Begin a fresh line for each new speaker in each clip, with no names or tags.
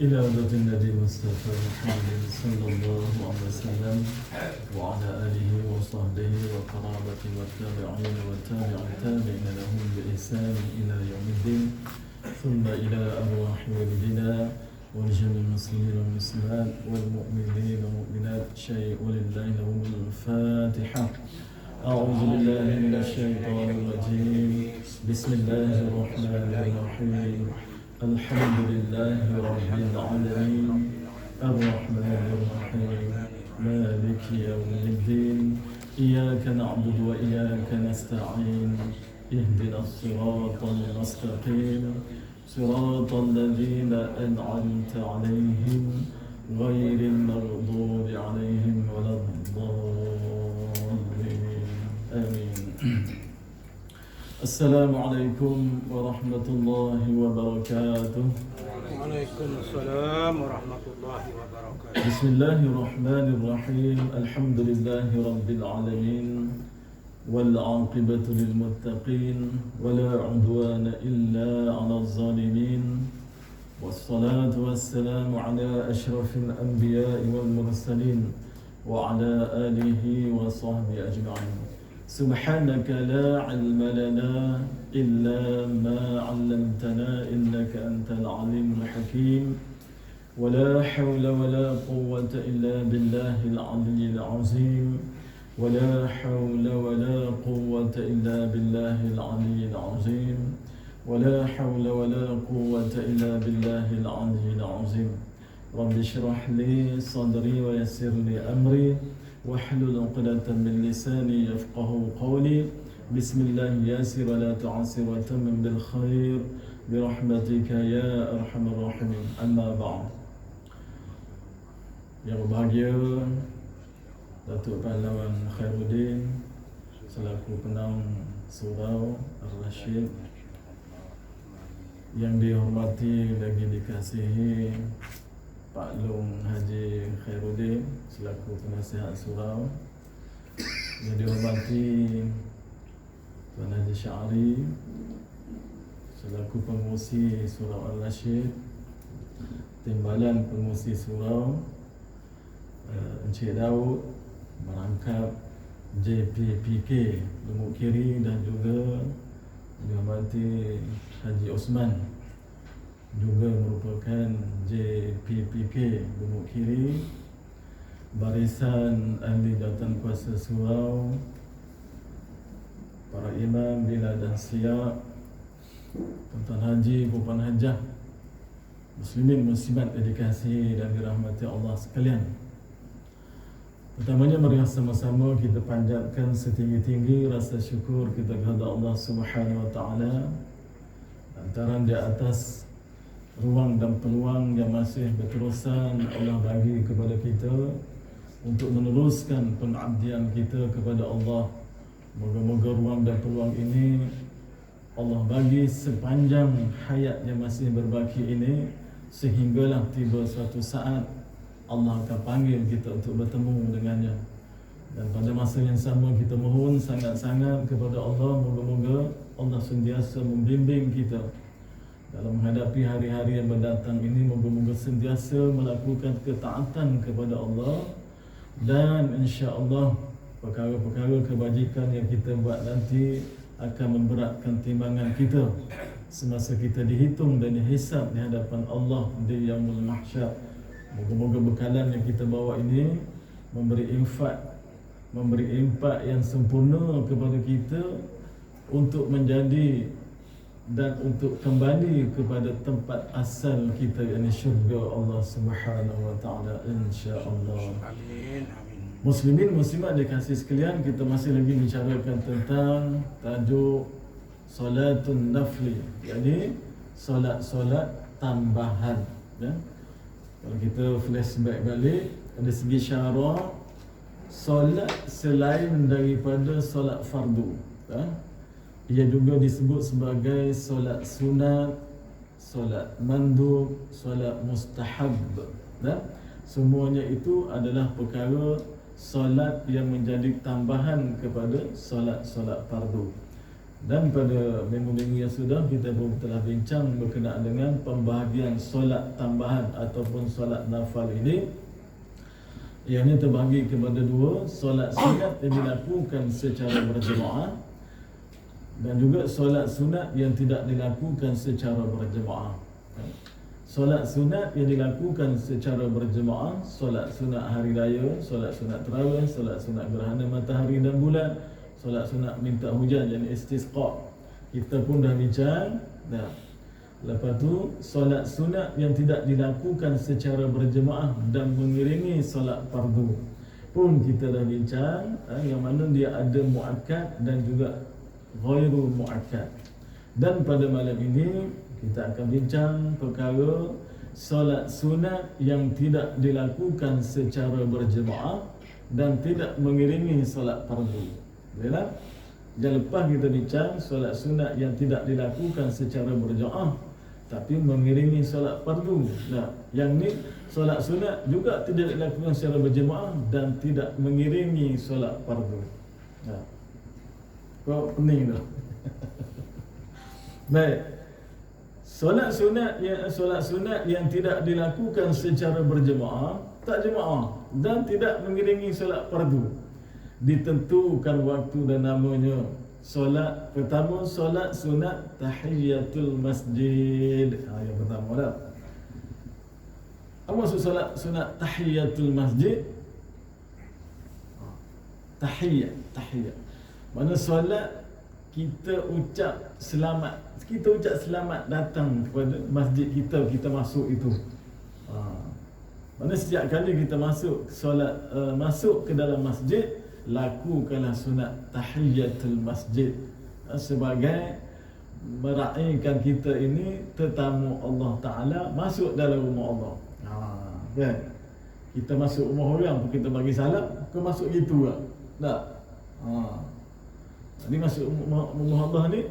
إلى ذات النبي المصطفى محمد صلى الله عليه وسلم وعلى آله وصحبه وقرابته والتابعين والتابع التابعين لهم بإحسان إلى يوم الدين ثم إلى أرواح والدنا ولجميع المسلمين والمسلمات والمؤمنين والمؤمنات شيء ولله لهم الفاتحة. أعوذ بالله من الشيطان الرجيم. بسم الله الرحمن الرحيم. الحمد لله رب العالمين الرحمن الرحيم مالك يوم الدين إياك نعبد وإياك نستعين اهدنا الصراط المستقيم صراط الذين أنعمت عليهم غير المغضوب عليهم ولا الضالين آمين. السلام عليكم ورحمة الله وبركاته.
وعليكم السلام ورحمة الله وبركاته.
بسم الله الرحمن الرحيم. الحمد لله رب العالمين والعاقبة للمتقين ولا عدوان إلا على الظالمين والصلاة والسلام على أشرف الأنبياء والمرسلين وعلى آله وصحبه أجمعين. سبحانك لا علم لنا إلا ما علمتنا إنك أنت العليم الحكيم ولا حول ولا قوة إلا بالله العلي العظيم ولا حول ولا قوة إلا بالله العلي العظيم ولا حول ولا قوة إلا بالله العلي العظيم. رب اشرح لي صدري ويسر لي أمري واحلل عقدة من لساني يفقه قولي. بسم الله ياسر ولا تعسر وتمم بالخير برحمتك يا أرحم الراحمين. أما بعد. Yang berbahagia Datuk Pahlawan Khairuddin selaku penang surau Ar-Rashid, yang dihormati lagi dikasihi Pak Long Haji Khairuddin selaku penasihat surau, yang dihormati Tuan Haji Syari selaku pengurusi surau Al-Rashid, timbalan pengurusi surau Encik Daud, merangkap JPPK Lumuk Kiri, dan juga dihormati Haji Osman juga merupakan JPPK Lumuk Kiri, barisan ahli jawatan kuasa surau, para imam bila dan siap, tuan haji, puan hajah, muslimin muslimat yang dikasihi dan dirahmati Allah sekalian. Pertamanya mari sama-sama kita panjatkan setinggi-tinggi rasa syukur kita kepada Allah Subhanahu Wa Taala lantaran di atas ruang dan peluang yang masih berterusan Allah bagi kepada kita untuk meneruskan pengabdian kita kepada Allah. Moga-moga ruang dan peluang ini Allah bagi sepanjang hayat yang masih berbaki ini, sehinggalah tiba suatu saat Allah akan panggil kita untuk bertemu dengannya. Dan pada masa yang sama kita mohon sangat-sangat kepada Allah, moga-moga Allah sentiasa membimbing kita dalam menghadapi hari-hari yang mendatang ini. Moga-moga sentiasa melakukan ketaatan kepada Allah, dan insya-Allah perkara-perkara kebajikan yang kita buat nanti akan memberatkan timbangan kita semasa kita dihitung dan dihisap di hadapan Allah di Yaumul Mahsyar. Moga-moga bekalan yang kita bawa ini memberi impak yang sempurna kepada kita untuk menjadi dan untuk kembali kepada tempat asal kita, yakni syurga Allah Subhanahu Wa Taala, insya-Allah.
Amin.
Muslimin muslimat dikasihi sekalian, kita masih lagi bicarakan tentang tajuk solatun nafli, yakni solat-solat tambahan, ya. Kalau kita flashback balik, dari segi syarah, solat selain daripada solat fardu, ia juga disebut sebagai solat sunat, solat mandub, solat mustahab. Semuanya itu adalah perkara solat yang menjadi tambahan kepada solat-solat fardu. Dan pada minggu-minggu yang sudah kita pun telah bincang berkenaan dengan pembahagian solat tambahan ataupun solat nafal ini. Ianya terbahagi kepada dua, solat sunat yang dilakukan secara berjemaah dan juga solat sunat yang tidak dilakukan secara berjemaah. Solat sunat yang dilakukan secara berjemaah, solat sunat hari raya, solat sunat tarawih, solat sunat gerhana matahari dan bulan, solat sunat minta hujan dan istisqa. Kita pun dah bincang. Dah. Lepas tu solat sunat yang tidak dilakukan secara berjemaah dan mengiringi solat fardu pun kita dah bincang, yang mana dia ada muakkad dan juga ghairu muakkad. Dan pada malam ini kita akan bincang perkara solat sunat yang tidak dilakukan secara berjemaah dan tidak mengiringi solat fardu. Baiklah. Dan lepas kita bincang solat sunat yang tidak dilakukan secara berjemaah tapi mengiringi solat fardu. Nah, yang ni solat sunat juga tidak dilakukan secara berjemaah dan tidak mengiringi solat fardu. Nah. Kau pening tu. Baik. Solat sunat yang tidak dilakukan secara berjemaah, tak jemaah dan tidak mengiringi solat fardu. Ditentukan waktu dan namanya. Solat pertama, solat sunat tahiyatul masjid. Yang pertama dah. Apa maksud solat sunat tahiyatul masjid? Tahiyat. Mana solat kita ucap selamat datang kepada masjid kita masuk itu. Mana setiap kali kita masuk solat, masuk ke dalam masjid, lakukanlah sunat tahiyatul masjid sebagai meraihkan kita ini tetamu Allah Ta'ala masuk dalam rumah Allah. Kan? Kita masuk rumah orang, kita bagi salam, kau masuk gitu lah. Tak? Jadi masuk rumah Allah ni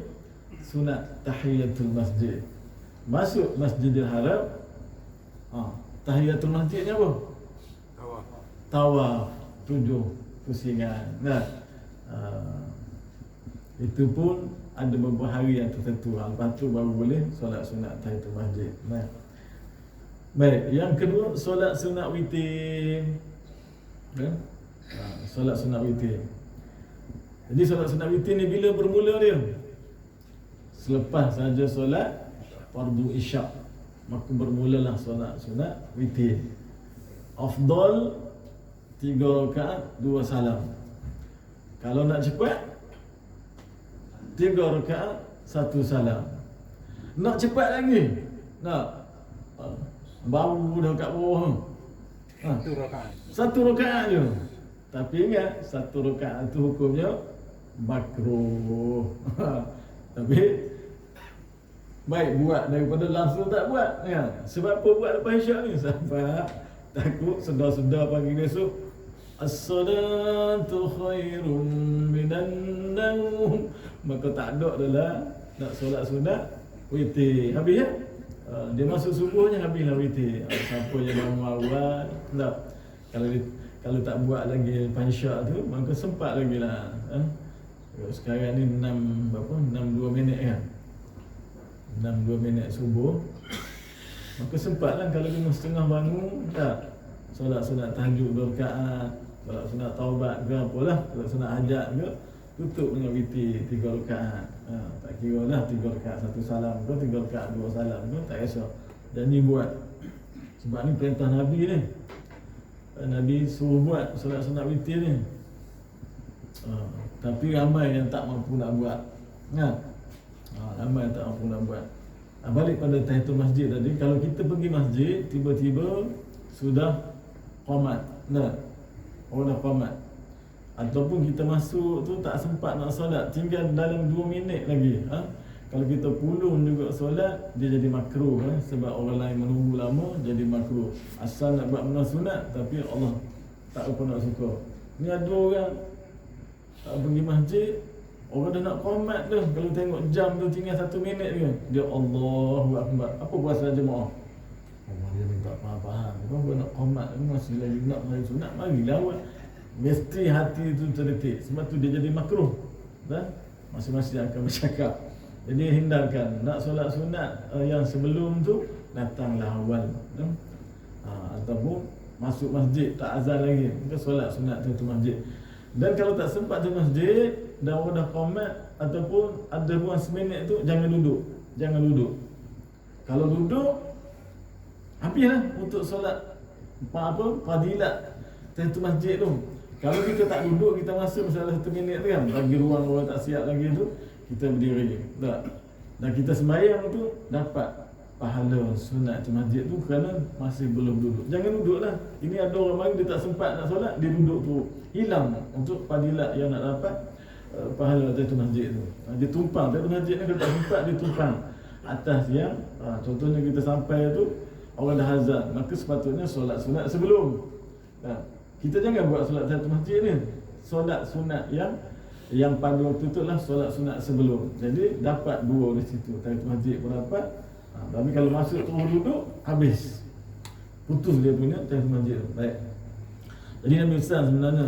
sunat tahiyatul masjid. Masuk Masjidil Haram, tahiyatul masjid ni apa? Tawaf 7 pusingan. Nah, itu pun ada beberapa hari yang tertentu. Lepas tu baru boleh solat sunat tahiyatul masjid. Nah. Baik, yang kedua solat sunat witir. Solat sunat witir. Jadi solat sunat witir ni bila bermula dia? Selepas saja solat fardu isyak, maka bermulalah solat sunat witir. Afdal 3 rakaat 2 salam. Kalau nak cepat 3 rakaat 1 salam. Nak cepat lagi, nak baru dah kat bawah.
1 rakaat.
1 rakaat je. Tapi ingat 1 rakaat tu hukumnya makruh. Tapi baik buat daripada langsung tak buat, ya. Sebab apa buat lepas isyak ni? Sebab takut sedar-sedar pagi besok as-salatu khairum minan naum, maka tak ada adalah nak solat sunat witir. Habis ya? Dia masuk subuhnya habislah witir. Siapa yang bangun awal tak, kalau tak buat lagi pansyak tu maka sempat lagi lah. Sekarang ni 6:02 minit kan, 6:02 minit subuh, maka sempatlah kalau 5:30 bangun tak solat sunat tahajud 2 rakaat, solat sunat taubat ke apalah, solat sunat hajat ke, tutup dengan witir 3 rakaat. Tak kira lah 3 rakaat 1 salam ke 3 rakaat 2 salam ke, tak kisah. Dan ni buat. Sebab ni perintah Nabi ni. Nabi suruh buat solat sunat witir ni. Tapi ramai yang tak mampu nak buat. Kan? Ramai yang tak mampu nak buat. Balik pada tahiyatul masjid tadi, kalau kita pergi masjid tiba-tiba sudah qamat. Nah, orang dah qamat. Ataupun kita masuk tu tak sempat nak solat, tinggal dalam 2 minit lagi. Kalau kita pulung juga solat, dia jadi makruh. Sebab orang lain menunggu lama, jadi makruh. Asal nak buat benda sunat, tapi Allah tak apa nak suka. Ni ada orang pergi masjid, orang dah nak qamat tu, kalau tengok jam tu tinggal 1 minit ke, dia Allahu Akbar. Apa puasa jemaah? Dia minta faham-faham. Kau nak qamat, masih lagi nak mari sunat, marilah buat. Mesti hati tu terdetik. Sebab tu dia jadi makruh. Dah? masing-masing akan bercakap. Jadi hindarkan nak solat sunat yang sebelum tu datanglah awal, ataupun masuk masjid tak azan lagi, maka solat sunat tu masjid. Dan kalau tak sempat tu masjid dah orang dah qomat ataupun ada ruang seminit tu, jangan duduk. Kalau duduk habislah untuk solat fadilat tu masjid tu. Kalau kita tak duduk, kita masuk salah 1 minit tu kan, bagi ruang orang tak siap lagi tu, kita berdiri. Tak. Dan kita sembahyang tu dapat pahala sunat tu masjid tu kerana masih belum duduk. Jangan duduklah. Ini ada orang mari dia tak sempat nak solat, dia duduk tu. Hilang untuk fadilat yang nak dapat pahala tu masjid tu. Dia tumpang tu masjid ni, kalau tak sempat dia tumpang atas yang contohnya kita sampai tu orang dah azan, maka sepatutnya solat sunat sebelum. Kita jangan buat solat satu masjid ni. Solat sunat yang pada waktu tu lah solat sunat sebelum. Jadi dapat 2 di situ. Tahiyatul masjid pun dapat. Tapi kalau masuk terus duduk, habis. Putus dia punya tahiyatul masjid tu. Baik. Jadi Nabi pesan sebenarnya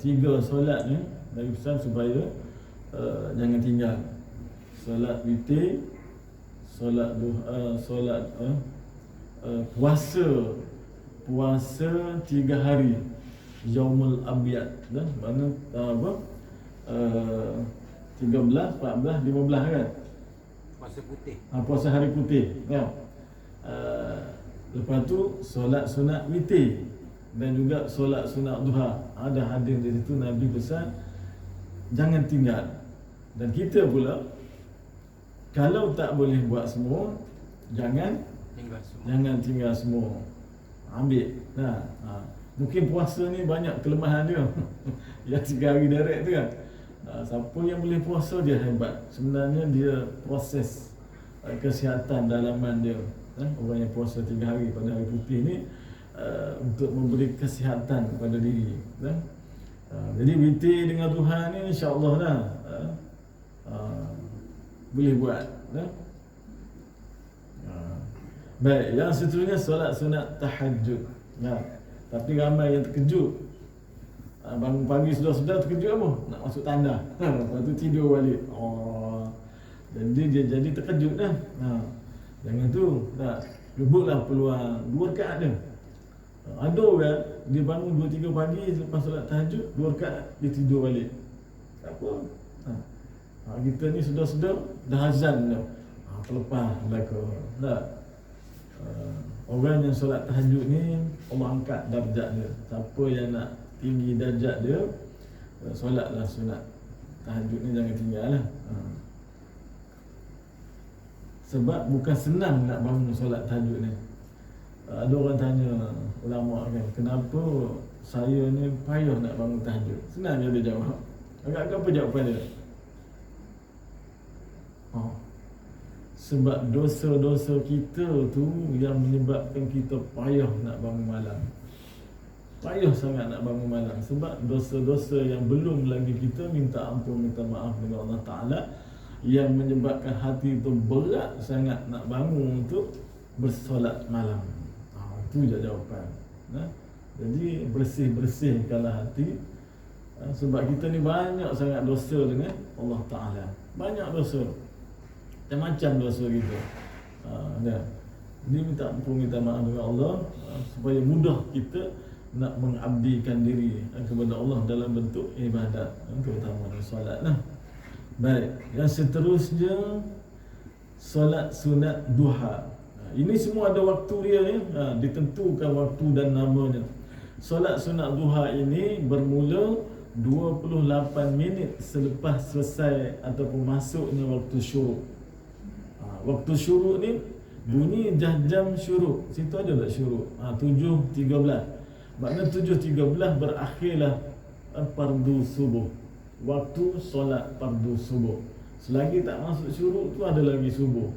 3 solat ni Nabi pesan supaya jangan tinggal. Solat witir, solat duha, solat puasa 3 hari Yaumul Abyad, dan mana 13, 14, 15 kan?
Puasa putih.
Puasa hari putih kan? Lepas tu solat sunat witir dan juga solat sunat duha. Ada hadis di situ Nabi pesan jangan tinggal. Dan kita pula kalau tak boleh buat semua, jangan tinggal semua. Ambil. Mungkin puasa ni banyak kelemahan dia. Yang 3 hari direct tu kan. Siapa yang boleh puasa dia hebat. Sebenarnya dia proses kesihatan dalaman dia. Orang yang puasa 3 hari pada hari putih ni untuk memberi kesihatan kepada diri. Jadi witir dengan Tuhan ni insya-Allah dah boleh buat. Baik, yang seterusnya solat sunat tahajud. Tapi ramai yang terkejut. Bangun pagi sudah terkejut apa? Nak masuk tanda. Lepas tu tidur balik. Jadi dia jadi terkejut dah. Jangan tu. Rebutlah peluang 2 rakaat dia. Ada orang dia bangun 2-3 pagi lepas solat tahajud, 2 rakaat dia tidur balik. Tak apa. Kita ni sudah dah azan dah. Terlepas belakang. Tak. Orang yang solat tahajud ni Allah angkat darjat dia. Siapa yang nak tinggi darjat dia, solatlah sunat tahajud ni, jangan tinggal lah. Sebab bukan senang nak bangun solat tahajud ni. Ada orang tanya ulama kan, kenapa saya ni payah nak bangun tahajud? Senang je dia jawab. Agak-agak apa jawapan dia? Sebab dosa-dosa kita tu yang menyebabkan kita payah nak bangun malam. Payah sangat nak bangun malam. Sebab dosa-dosa yang belum lagi kita minta ampun, minta maaf dengan Allah Ta'ala, yang menyebabkan hati itu berat sangat nak bangun untuk bersolat malam. Itu je jawapan. Jadi bersih-bersihkanlah hati. Sebab kita ni banyak sangat dosa dengan Allah Ta'ala. Banyak dosa. Macam dosa kita. Jadi minta ampun, minta maaf dengan Allah supaya mudah kita nak mengabdikan diri kepada Allah dalam bentuk ibadat, terutama solat. Baik, yang seterusnya solat sunat duha. Ini semua ada waktu dia ni, ditentukan waktu dan namanya. Solat sunat duha ini bermula 28 minit selepas selesai ataupun masuknya waktu syuruk. Waktu syuruk ni bunyi jam syuruk. Situ ada tak syuruk? 7.13. Maknanya 7.13 berakhirlah fardu subuh. Waktu solat fardu subuh. Selagi tak masuk syuruk tu ada lagi subuh.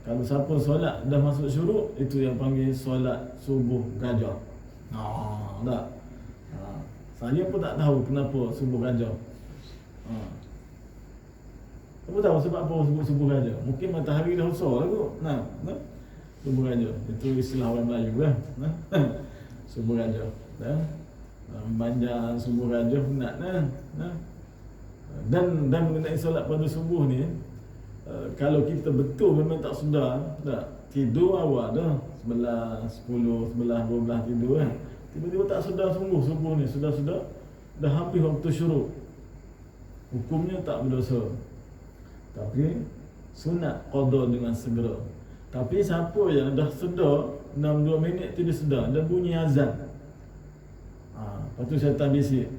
Kalau siapa solat dah masuk syuruk, itu yang panggil solat subuh gajah. Tak. Saya pun tak tahu kenapa subuh gajah. Apa tahu sebab apa sebut subuh gajah? Mungkin matahari dah besar lah kot. Subuh gajah. Itu istilah orang Melayu lah. Subuh gajah. Panjang subuh gajah nak. Dan mengenai solat pada subuh ni, kalau kita betul memang tak sedar, tak tidur awal dah 11, 10, 11, 12 tidur kan. Tiba-tiba tak sedar subuh ni sudah dah habis waktu syuruk. Hukumnya tak berdosa. Tapi sunat qada dengan segera. Tapi siapa yang dah sedar 6-2 minit tu dia sedar, dah bunyi azan. Lepas tu syaitan bisik.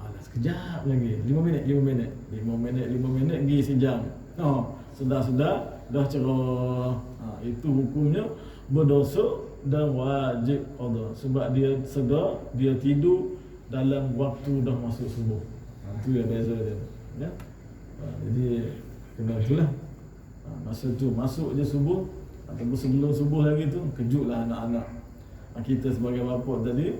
Alah sekejap lagi, 5 minit pergi sejam. Sedar-sedar dah cerah. Itu hukumnya berdosa dan wajib qada sebab dia sedar, dia tidur dalam waktu dah masuk subuh. Itu yang beza dia. Ya. Jadi kena itulah. Masa tu masuk je subuh ataupun sebelum subuh lagi tu, kejutlah anak-anak. Kita sebagai bapa tadi,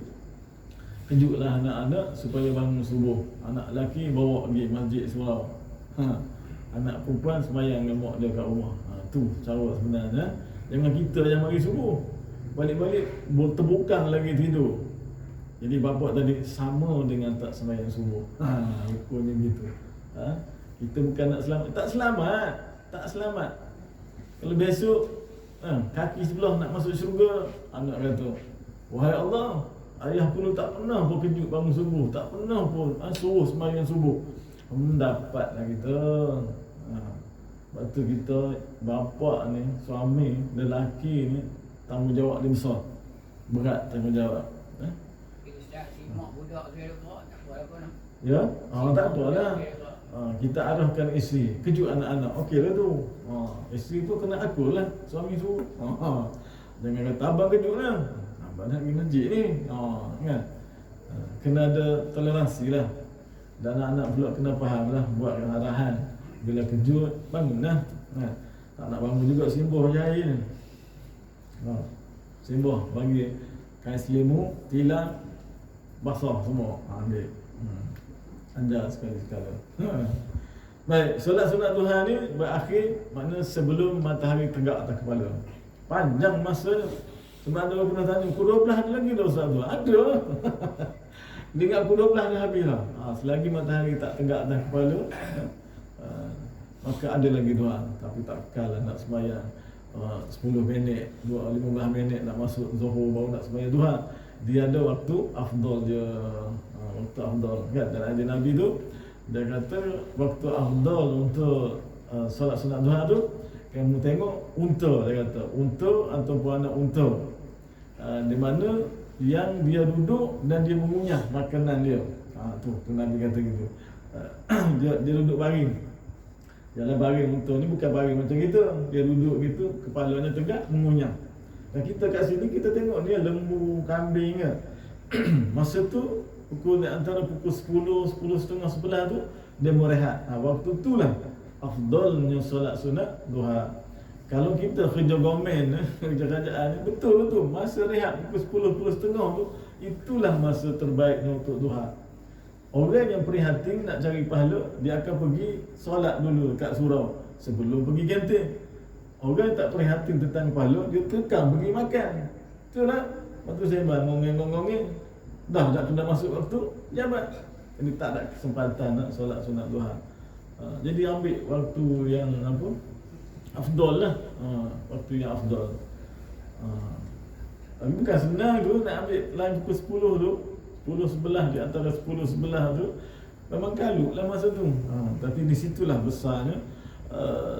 kejutlah anak-anak supaya bangun subuh. Anak lelaki bawa pergi masjid surau. Anak perempuan sembahyang dengan mak dia kat rumah. Tu cara sebenarnya. Jangan kita yang mari subuh, balik-balik terbukang lagi tidur. Jadi bapa tadi sama dengan tak sembahyang subuh. Hukumnya gitu. Kita bukan nak selamat, tak selamat. Kalau besok kaki sebelah nak masuk syurga, anak kata, wahai Allah, ayah pun tak pernah pun kejut bangun subuh, tak pernah pun suruh sembahyang subuh. Dapatlah kita. Sebab tu kita bapa ni, suami, lelaki ni, tanggungjawab dia besar. Berat tanggungjawab.
Mak budak saya tak apa nak.
Ya? Tak apa lah. Kita arahkan isteri, kejut anak-anak. Okeylah tu. Isteri tu kena akur lah, suami tu. Jangan kata abang kejut lah. Abang nak pergi masjid ni. Kan? Kena ada toleransi lah. Dan anak-anak pula kena faham lah, buat arahan. Bila kejut, bangun lah. Tak nak bangun juga simbuh je air ni. Simbuh, bagi kain selimut, tilam, basah semua. Ambil. Anda sekali-sekala. Baik, solat sunat duha ni berakhir makna sebelum matahari tegak atas kepala. Panjang masa. Sebab ada orang pernah tanya, pukul 12 ada lagi dah solat duha? Ada. Dengar pukul 12 dah habis lah. Selagi matahari tak tegak atas kepala, maka ada lagi duha. Tapi tak kekal lah nak sembahyang 10 minit, 15 minit nak masuk zuhur baru nak sembahyang duha. Dia ada waktu afdal je. Waktu afdal kan, dan hadis Nabi tu dia kata waktu afdal untuk solat sunat duha tu, kamu tengok unta, dia kata unta ataupun anak unta, di mana yang dia duduk dan dia mengunyah makanan dia. Tu Nabi kata gitu. Dia duduk baring. Jalan baring unta ni bukan baring macam kita, dia duduk gitu, kepalanya tegak mengunyah. Dan kita kat sini kita tengok dia lembu, kambing kan. Masa tu antara pukul 10, 10.30, 11 tu dia mau rehat. Waktu tu lah afdalnya solat sunat duha. Kalau kita kerja government, kerja kerajaan ni, betul masa rehat pukul 10, 10.30 tu, itulah masa terbaiknya untuk duha. Orang yang prihatin nak cari pahala, dia akan pergi solat dulu kat surau sebelum pergi kantin. Orang yang tak prihatin tentang pahala, dia kekang pergi makan. Betul tak? Lepas tu saya ngongeng-ngongeng, dah kena masuk waktu jabat. Ini tak ada kesempatan nak solat sunat duha. Jadi ambil waktu yang afdal lah. Waktu yang afdal. Tapi bukan senang tu nak ambil line pukul 10 tu, 10.11, di antara 10.11 tu memang kalut lah masa tu. Tapi di situlah besarnya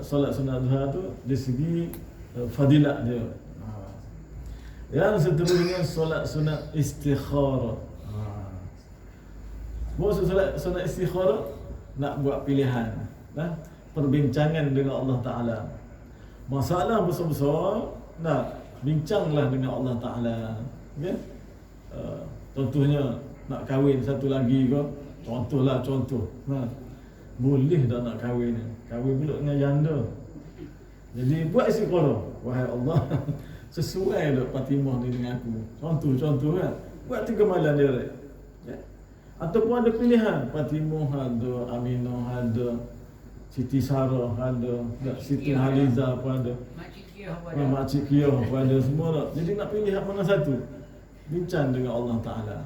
solat sunat duha tu dari segi fadilat dia. Yang seterusnya solat sunat istikharah. Solat sunat istikharah nak buat pilihan, perbincangan dengan Allah Ta'ala. Masalah besar-besar, nak bincanglah dengan Allah Ta'ala. Okay? Contohnya nak kahwin satu lagi ke, contoh. Boleh dah nak kahwin ni, kahwin pula dengan janda. Jadi buat istikharah, wahai Allah, sesuai tak Fatimah ni dengan aku. Contoh kan, buat 3 malam dia. Ataupun ada pilihan, Fatimah ada, Aminah ada, Siti Sarah ada, Siti Haliza pun ada, Makcik Kiyah pun ada, semua tak. Jadi nak pilih mana satu, bincang dengan Allah Ta'ala.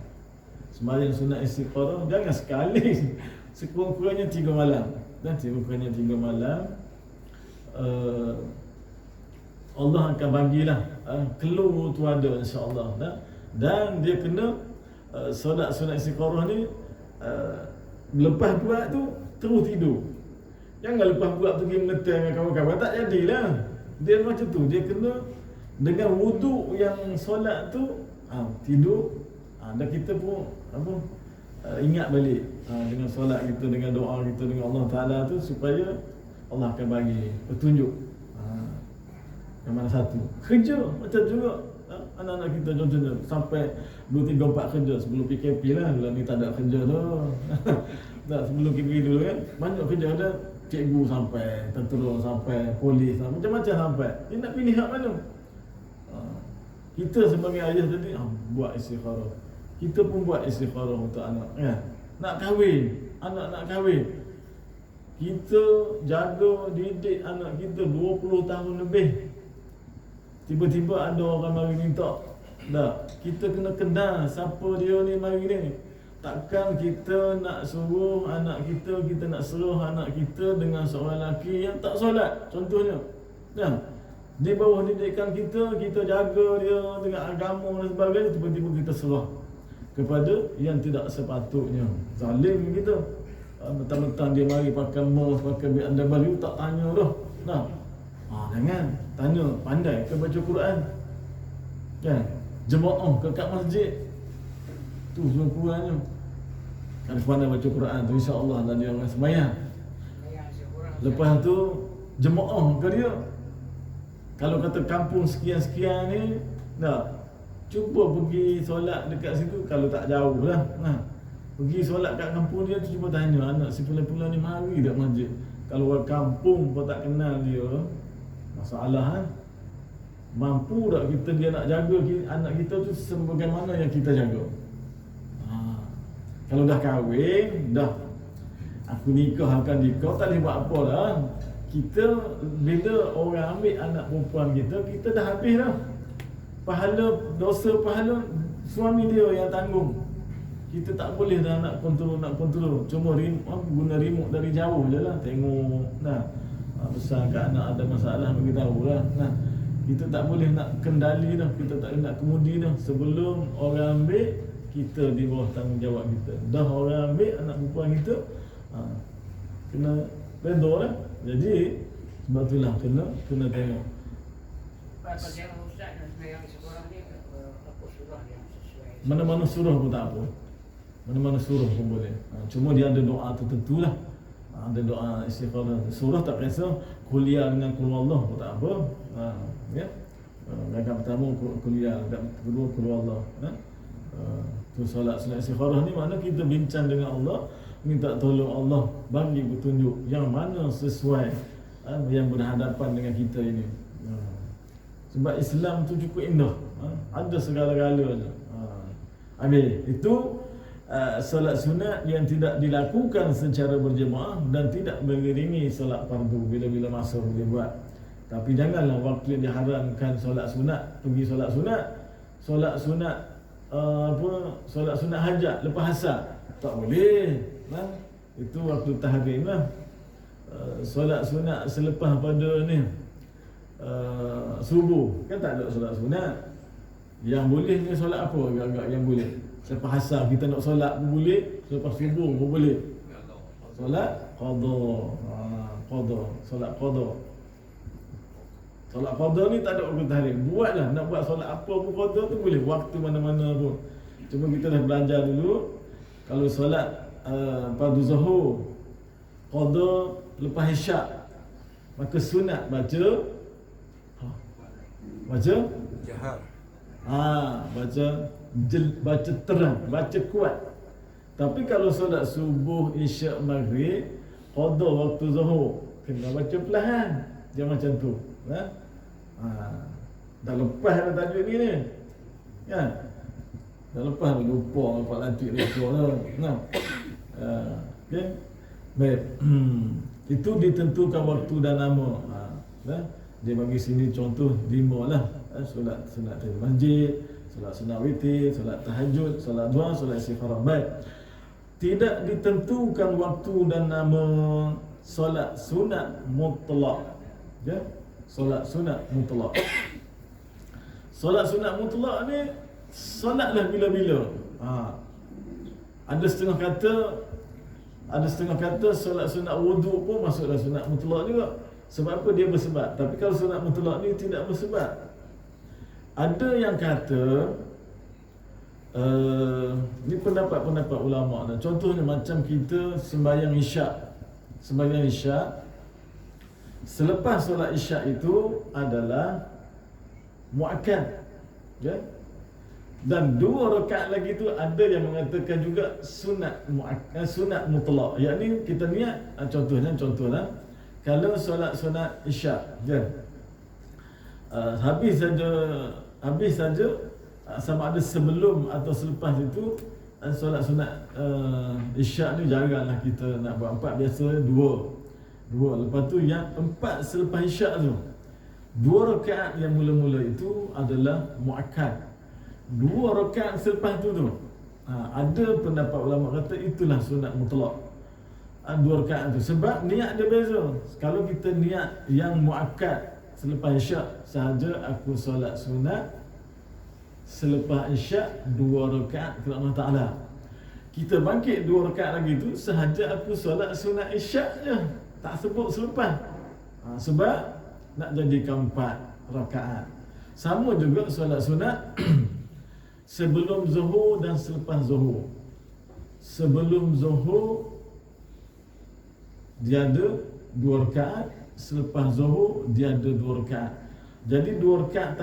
Sembahyang sunat istikharah, jangan sekali sekurang-kurangnya 3 malam. Dan sekurang-kurangnya 3 malam Allah akan bagilah clue tu ada insya-Allah. Dan dia kena solat sunat istikharah ni lepas buat tu terus tidur. Jangan lepas buat pergi mengetang dengan kawan-kawan, tak jadilah. Dia macam tu, dia kena dengan wuduk yang solat tu tidur. Dan kita pun ingat balik dengan solat kita, dengan doa kita dengan Allah Ta'ala tu, supaya Allah akan bagi petunjuk. Yang mana satu kerja macam juga anak-anak kita contohnya sampai 2, 3, 4 kerja sebelum PKP lah. Bulan ni tak ada kerja tu. Tak, sebelum PKP dulu kan banyak kerja, ada cikgu sampai, tentera sampai, polis sampai, macam-macam sampai. Dia nak pilih hak mana? Kita sebagai ayah tadi buat istikharah. Kita pun buat istikharah untuk anak kan. Nak kahwin, anak nak kahwin, kita jaga didik anak kita 20 tahun lebih. Tiba-tiba ada orang mari minta, dah kita kena kenal siapa dia ni mari ni. Takkan kita nak suruh anak kita nak suruh anak kita dengan seorang lelaki yang tak solat contohnya. Kan? Di bawah didikan kita jaga dia dengan agama dan sebagainya, tiba-tiba kita serah kepada yang tidak sepatutnya. Zalim kita. Mentang-mentang dia mari pakai mouse, pakai BMW, tak tanya dah. Nah. Jangan tanya, pandai ke baca Quran. Kan? Jemaah ke kat masjid. Tu sekurang-kurangnya. Kalau pandai baca Quran tu, insya-Allah dan dia orang sembahyang. Lepas tu jemaah ke dia. Kalau kata kampung sekian-sekian ni, cuba pergi solat dekat situ, kalau tak jauh lah. Pergi solat kat kampung dia tu, cuba tanya anak si pula-pula ni mari tak masjid. Kalau orang kampung kau tak kenal dia, masalah kan. Mampu tak dia nak jaga anak kita tu sebagaimana yang kita jaga. Kalau dah kahwin, dah aku nikah tak boleh buat apa dah. Kita bila orang ambil anak perempuan kita dah habis dah. Dosa pahala suami dia yang tanggung. Kita tak boleh dah nak kontrol. Cuma guna remote dari jauh je lah. Tengok besar kat anak ada masalah, beritahu lah. Kita tak boleh nak kendali dah. Kita tak boleh nak kemudi dah. Sebelum orang ambil, kita di bawah tanggungjawab kita. Dah orang ambil anak perempuan kita, kena redha lah. Jadi sebab itulah kena tengok.
Pasal ustaz dan sembahyang seorang ni apa surah yang sesuai.
Mana-mana surah pun tak apa. Mana-mana surah pun boleh. Cuma dia ada doa tertentu lah. Ada doa istikharah. Surah tak kisah, kuliah dengan qul huwallah pun tak apa. Ya. Rakaat pertama kuliah, rakaat kedua qul huwallah. Tu solat sunat istikharah ni makna kita bincang dengan Allah, minta tolong Allah bagi petunjuk yang mana sesuai yang berhadapan dengan kita ini. Sebab Islam tu cukup indah, ada segala-galanya. Habis itu solat sunat yang tidak dilakukan secara berjemaah dan tidak mengiringi solat fardu bila-bila masa boleh buat. Tapi janganlah waktu yang diharamkan solat sunat pergi solat sunat. Solat sunat solat sunat hajat lepas asar tak boleh. Itu waktu tahrim lah. Solat sunat selepas pada ni subuh kan tak ada solat sunat. Yang boleh ni solat apa agak-agak yang boleh? Selepas asar kita nak solat pun boleh, selepas subuh pun boleh. Solat qada. Solat qada. Solat qada ni tak ada waktu tahrim. Buatlah, nak buat solat apa pun qada tu boleh, waktu mana-mana pun. Cuma kita dah belajar dulu, kalau solat fardu zuhur qada lepas isyak, maka sunat baca
Jahar.
Baca terang, baca kuat. Tapi kalau solat subuh, isyak, maghrib, qada waktu zuhur, kena baca perlahan. Jangan macam tu. Dah lepas dah tajuk ni. Kan? Dah lepas lupa apa lantik rekod lah. Okay? Baik. Itu ditentukan waktu dan nama. Dia bagi sini contoh 5 lah. Solat sunat masjid, solat sunat witir, solat tahajud, solat duha, solat istikharah. Baik. tidak ditentukan waktu dan nama solat sunat mutlak. Ya, solat sunat mutlak. Solat sunat mutlak ni solatlah bila-bila. Ada setengah kata solat sunat wuduk pun masuklah sunat mutlak juga. Sebab apa? Dia bersebab. Tapi kalau sunat mutlak ni tidak bersebab. Ada yang kata ni pendapat-pendapat ulama. Contohnya macam kita sembahyang isyak. Selepas solat isyak itu adalah muakkad, ya. Dan 2 rakaat lagi tu ada yang mengatakan juga sunat mutlak. Yakni kita niat, contohnya kalau solat sunat isyak, ya. Habis saja sama ada sebelum atau selepas itu solat sunat isyak ni jaranglah kita nak buat 4, biasa 2. Lepas tu yang 4 selepas isyak tu 2 rakaat yang mula-mula itu adalah muakkad. 2 rakaat selepas tu ada pendapat ulama kata itulah sunat mutlak. 2 rakaat tu sebab niat dia beza. Kalau kita niat yang muakkad selepas isyak sahaja, aku solat sunat selepas isyak 2 rakaat kepada Allah Ta'ala. Kita bangkit 2 rakaat lagi tu sahaja aku solat sunat isyak je, tak sebut selepas. Sebab nak jadikan 4 rakaat. Sama juga solat sunat sebelum zuhur dan selepas zuhur. Sebelum zuhur dia ada 2 rakaat, selepas zuhur dia ada 2 rakaat. Jadi 2 rakaat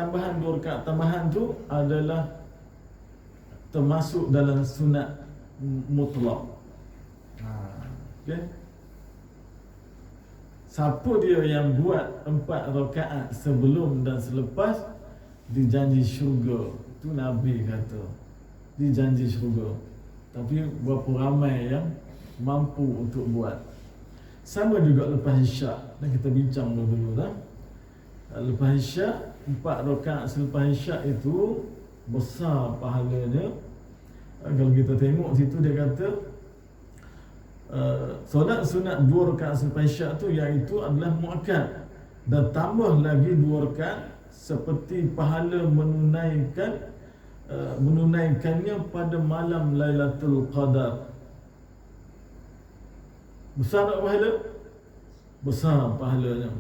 tambahan tu adalah termasuk dalam sunat mutlak. Okay? Siapa dia yang buat 4 rakaat sebelum dan selepas dijanji syurga. Tu Nabi kata dijanji syurga. Tapi berapa ramai yang mampu untuk buat. Sama juga lepas isyak. Dan kita bincang dulu dah. Lepas isyak, 4 rakaat selepas isyak itu besar pahalanya. Kalau kita tengok situ dia kata solat sunat 2 rakaat selepas isyak tu iaitu adalah muakkad, dan tambah lagi 2 rakaat seperti pahala menunaikannya pada malam Lailatul Qadar. Besar tak pahala? Besar pahalanya.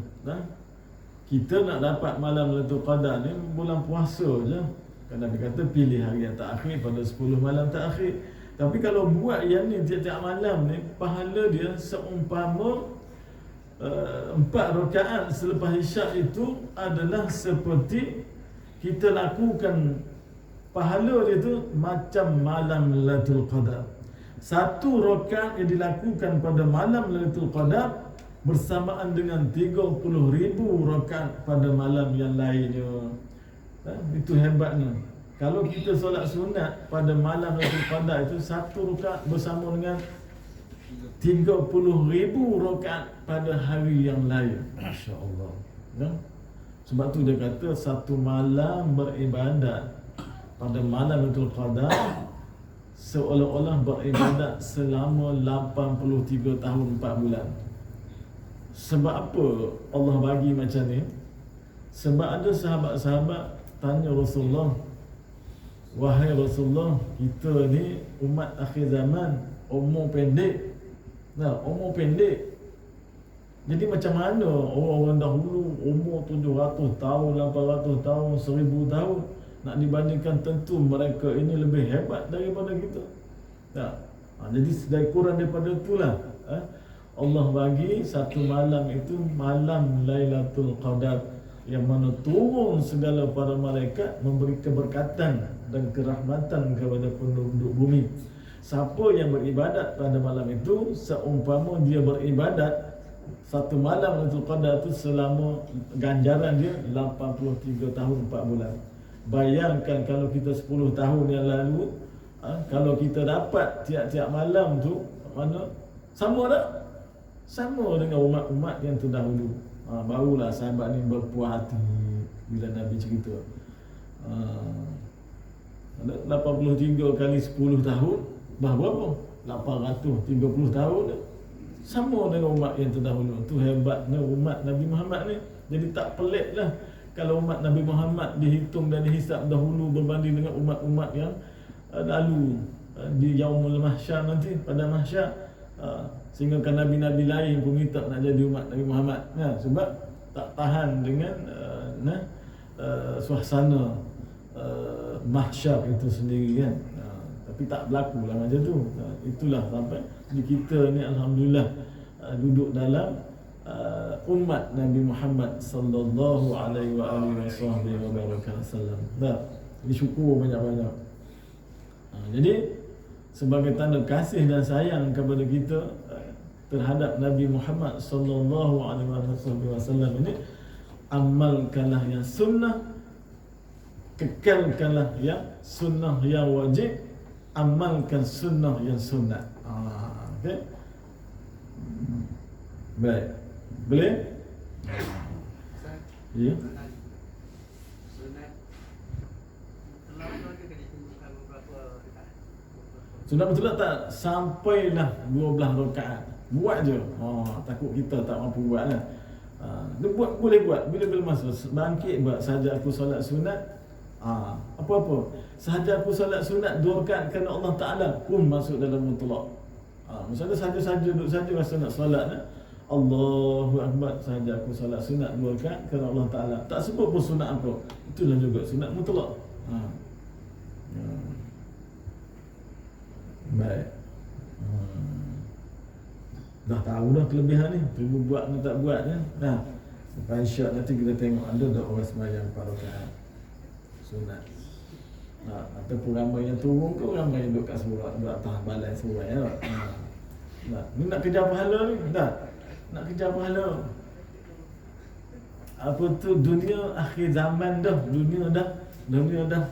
Kita nak dapat malam Lailatul Qadar ni bulan puasa je. Kan Nabi kata pilih hari yang terakhir pada 10 malam terakhir. Tapi kalau buat yang ni tiap-tiap malam ni, pahala dia seumpama 4 rakaat selepas isyak itu adalah seperti kita lakukan, pahala dia tu macam malam Lailatul Qadar. 1 rakaat yang dilakukan pada malam Lailatul Qadar bersamaan dengan 30,000 rakaat pada malam yang lainnya. Itu hebatnya. Kalau kita solat sunat pada malam Lailatul Qadar itu 1 rakaat bersama dengan 30,000 rakaat pada hari yang lain. Masya-Allah. Ya? Sebab tu dia kata 1 malam beribadat pada malam Lailatul Qadar seolah-olah beribadat selama 83 tahun 4 bulan. Sebab apa Allah bagi macam ni? Sebab ada sahabat-sahabat tanya Rasulullah, wahai Rasulullah, kita ni umat akhir zaman, umur pendek. Umur pendek. Jadi macam mana orang-orang dahulu umur 700 tahun, 800 tahun, 1000 tahun, nak dibandingkan, tentu mereka ini lebih hebat daripada kita. Jadi sedaya kurang daripada itulah Allah bagi 1 malam itu malam Lailatul Qadar, yang mana turun segala para malaikat memberi keberkatan dan kerahmatan kepada penduduk bumi. Siapa yang beribadat pada malam itu seumpama dia beribadat 1 malam Lailatul Qadar itu selama ganjaran dia 83 tahun 4 bulan. Bayangkan kalau kita 10 tahun yang lalu, kalau kita dapat tiap-tiap malam tu, mana sama tak? Sama dengan umat-umat yang terdahulu. Barulah sahabat ni berpuas hati bila Nabi cerita. 83 kali 10 tahun, berapa? 830 tahun dah. Sama dengan umat yang terdahulu. Tu hebatnya umat Nabi Muhammad ni. Jadi tak pelik lah kalau umat Nabi Muhammad dihitung dan dihisap dahulu berbanding dengan umat-umat yang lalu di yaumul mahsyar nanti, pada mahsyar. Sehingga kan Nabi-Nabi lain pun minta nak jadi umat Nabi Muhammad. Sebab tak tahan dengan suasana mahsyar itu sendiri kan. Tapi tak berlaku lah macam tu. Itulah sampai di kita ni alhamdulillah duduk dalam umat Nabi Muhammad sallallahu alaihi wa alihi wasallam. Jadi syukur banyak-banyak. Jadi sebagai tanda kasih dan sayang kepada kita terhadap Nabi Muhammad sallallahu alaihi wasallam ini, amalkanlah yang sunnah, kekalkanlah yang sunnah yang wajib, amalkan sunnah yang sunat. Okey. Baik. Boleh? Ya. Sunat betul tak? Sampailah 12 rakaat. Buat je. Takut kita tak mampu buat lah. Dia boleh buat. Bila-bila masa bangkit buat sahaja aku solat sunat. Apa-apa. Sahaja aku solat sunat 2 rakaat kerana Allah Ta'ala pun masuk dalam mutlak. Misalnya sahaja-sahaja duduk saja rasa nak solat lah. Allahu Akbar, sahaja aku solat sunat 2 rakaat kerana Allah Ta'ala. Tak sebut pun sunat apa. Itulah juga sunat mutlak. Baik. Dah tahu dah kelebihan ni. Tunggu buat ni tak buat ni. Sampai Isyak nanti kita tengok ada tak orang sembahyang 4 rakaat sunat. Ataupun ramai yang turun ke ramai yang duduk kat surau, duduk atas balai surau ya. Ni nak kejar pahala ni. Nak kejar pahala. Apa tu, dunia akhir zaman dah. Dunia dah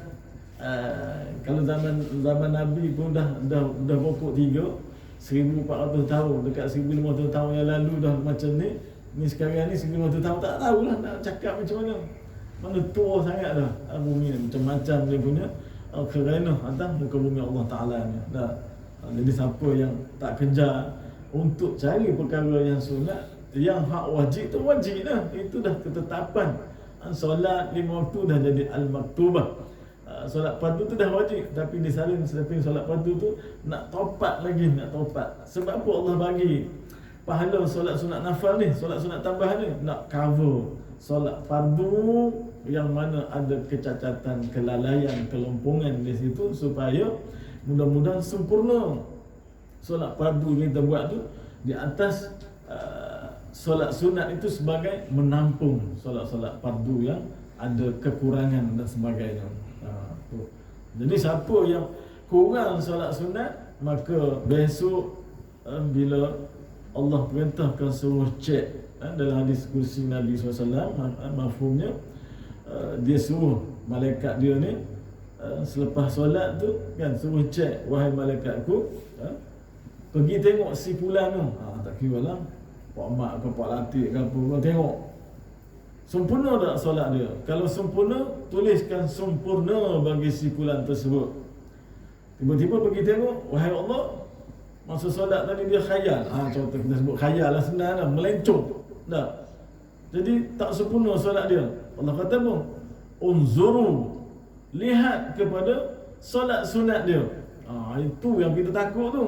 kalau zaman Nabi pun dah pokok 1400 tahun, dekat 1500 tahun yang lalu dah macam ni. Ni sekarang ni 1500 tahun tak tahulah nak cakap macam mana. Mana tua sangat dah bumi ni, macam-macam dia punya kerana atas muka bumi Allah Ta'ala ni. Jadi siapa yang tak kejar untuk cari perkara yang sunat, yang hak wajib tu wajib dah. Itu dah ketetapan. Solat 5 waktu dah jadi al-maktubah. Solat fardu tu dah wajib, tapi disalin selepas solat fardu tu nak topat lagi, nak topat. Sebab apa Allah bagi pahala solat sunat nafal ni, solat sunat tambahan ni, nak cover solat fardu yang mana ada kecacatan, kelalaian, kelompongan di situ, supaya mudah-mudahan sempurna solat fardu kita buat tu di atas solat sunat itu sebagai menampung solat-solat fardu yang ada kekurangan dan sebagainya. Jadi siapa yang kurang solat sunat, maka besok bila Allah perintahkan suruh cek, dalam hadis kursi Nabi SAW, mafhumnya dia suruh malaikat dia ni selepas solat tu kan, suruh cek, wahai malaikatku, pergi tengok si fulan tu. Tak kira lah pak mak ke pak latik ke apa, tengok sempurna tak solat dia. Kalau sempurna, tuliskan sempurna bagi si fulan tersebut. Tiba-tiba pergi tengok, wahai Allah, masa solat tadi dia khayal. Contoh kita sebut khayal lah, sebenarnya melencong. Jadi tak sempurna solat dia. Allah kata pun, unzuru, lihat kepada solat sunat dia. Itu yang kita takut tu.